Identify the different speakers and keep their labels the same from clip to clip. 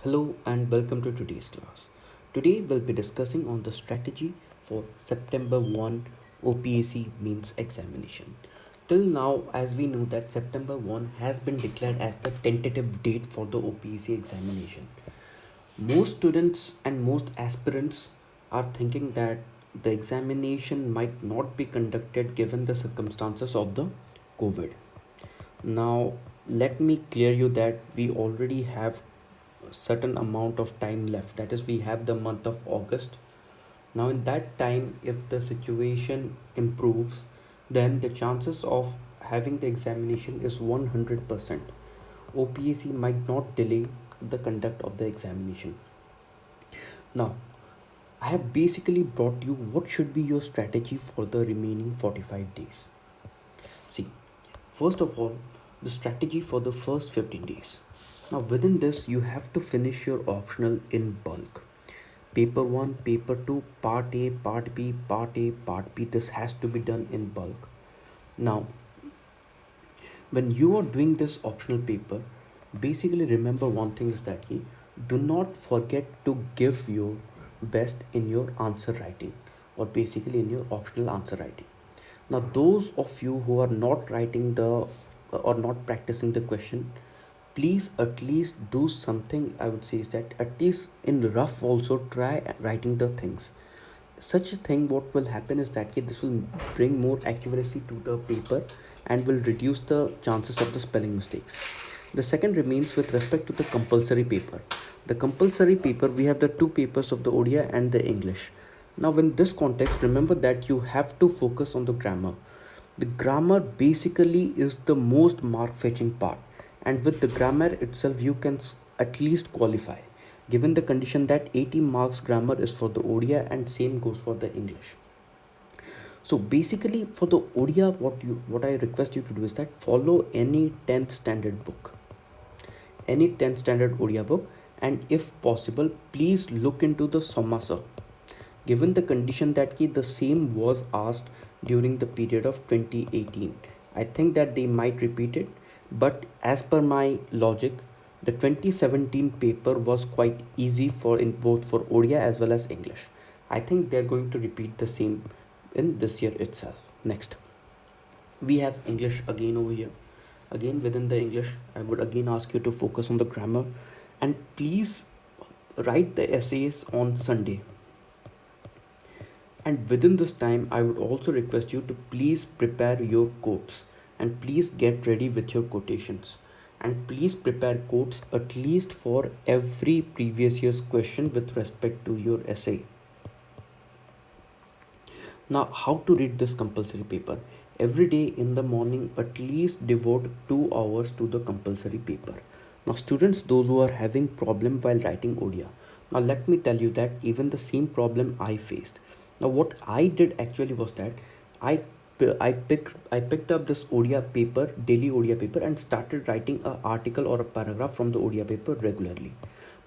Speaker 1: Hello and welcome to today's class. Today we'll be discussing on the strategy for September 1 OPAC means examination. Till now, as we know that September 1 has been declared as the tentative date for the OPAC examination. Most students and most aspirants are thinking that the examination might not be conducted given the circumstances of the COVID. Now, let me clear you that we already have a certain amount of time left. That is, we have the month of August. Now, in that time, if the situation improves, then the chances of having the examination is 100%. OPAC might not delay the conduct of the examination. Now, I have basically brought you what should be your strategy for the remaining 45 days. See, first of all, the strategy for the first 15 days. Now, within this, you have to finish your optional in bulk. Paper 1, Paper 2, Part A, Part B, Part A, Part B. This has to be done in bulk. Now, when you are doing this optional paper, basically remember one thing is that do not forget to give your best in your answer writing or basically in your optional answer writing. Now, those of you who are not writing the or not practicing the question, please at least do something. I would say is that at least in rough also try writing the things. Such a thing, what will happen is that this will bring more accuracy to the paper and will reduce the chances of the spelling mistakes. The second remains with respect to the compulsory paper. The compulsory paper, we have the two papers of the ODI and the English. Now, in this context, remember that you have to focus on the grammar. The grammar basically is the most mark fetching part, and with the grammar itself, you can at least qualify, given the condition that 80 marks grammar is for the ODI and same goes for the English. So basically, for the ODI, what I request you to do is that follow any 10th standard book, any 10th standard ODI book, and if possible, please look into the Somasa, given the condition that the same was asked during the period of 2018. I think that they might repeat it, but as per my logic, the 2017 paper was quite easy for in both for ODI as well as English. I think they're going to repeat the same in this year itself. Next, we have English again over here. Again, within the English, I would again ask you to focus on the grammar and please write the essays on Sunday. And within this time, I would also request you to please prepare your quotes and please get ready with your quotations. And please prepare quotes at least for every previous year's question with respect to your essay. Now, how to read this compulsory paper? Every day in the morning, at least devote 2 hours to the compulsory paper. Now, students, those who are having problem while writing ODI, now let me tell you that even the same problem I faced. Now, what I did actually was that I picked up this ODI paper, daily ODI paper, and started writing an article or a paragraph from the ODI paper regularly.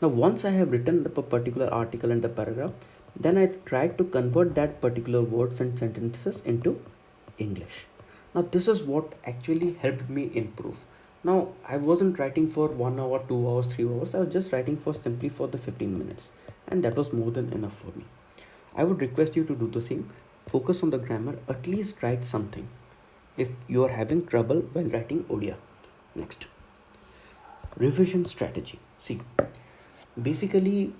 Speaker 1: Now, once I have written the particular article and the paragraph, then I tried to convert that particular words and sentences into English. Now, this is what actually helped me improve. Now, I wasn't writing for 1 hour, 2 hours, 3 hours. I was just writing for simply for the 15 minutes, and that was more than enough for me. I would request you to do the same. Focus on the grammar, at least write something if you are having trouble while writing ODI. Next, revision strategy. See, basically,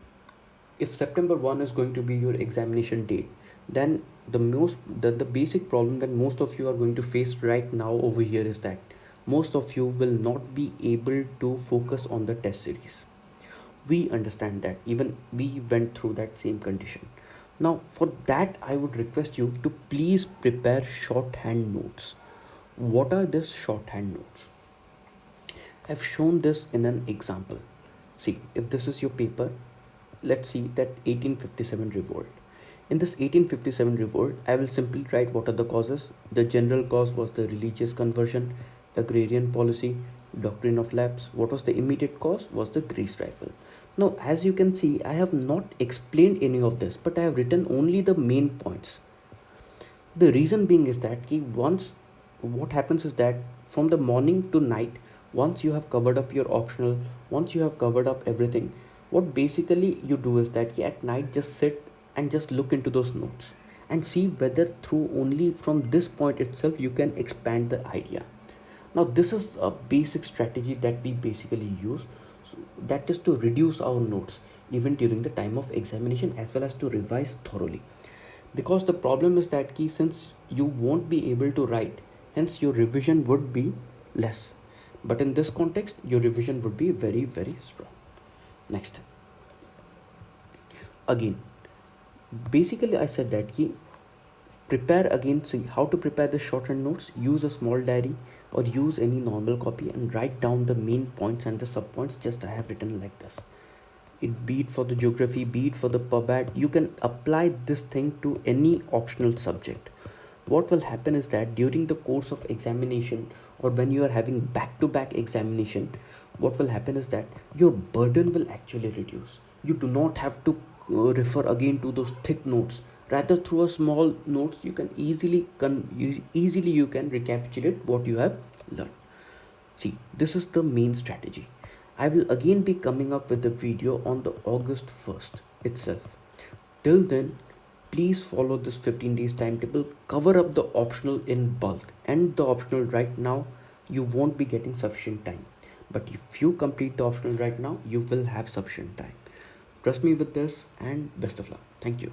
Speaker 1: if September 1 is going to be your examination date, then the basic problem that most of you are going to face right now over here is that most of you will not be able to focus on the test series. We understand that, even we went through that same condition. Now, for that, I would request you to please prepare shorthand notes. What are these shorthand notes? I've shown this in an example. See, if this is your paper, let's see that 1857 revolt. In this 1857 revolt, I will simply write what are the causes. The general cause was the religious conversion, agrarian policy, doctrine of lapse. What was the immediate cause? Was the grease rifle. Now, as you can see, I have not explained any of this, but I have written only the main points. The reason being is that once what happens is that from the morning to night, once you have covered up your optional, once you have covered up everything, What basically you do is that at night just sit and just look into those notes and see whether through only from this point itself you can expand the idea. Now this is a basic strategy that we basically use, so that is to reduce our notes even during the time of examination as well as to revise thoroughly. Because the problem is that since you won't be able to write, hence your revision would be less. But in this context, your revision would be very, very strong. Next, again, basically I said that prepare again. See how to prepare the shorthand notes. Use a small diary or use any normal copy and write down the main points and the sub points. Just I have written like this. It be it for the geography, be it for the pubad, you can apply this thing to any optional subject. What will happen is that during the course of examination or when you are having back to back examination, what will happen is that your burden will actually reduce. You do not have to refer again to those thick notes. Rather, through a small notes you can easily you can recapitulate what you have learned. See, this is the main strategy. I will again be coming up with a video on the August 1st itself. Till then, please follow this 15 days timetable, cover up the optional in bulk, and the optional right now, you won't be getting sufficient time. But if you complete the optional right now, you will have sufficient time. Trust me with this and best of luck. Thank you.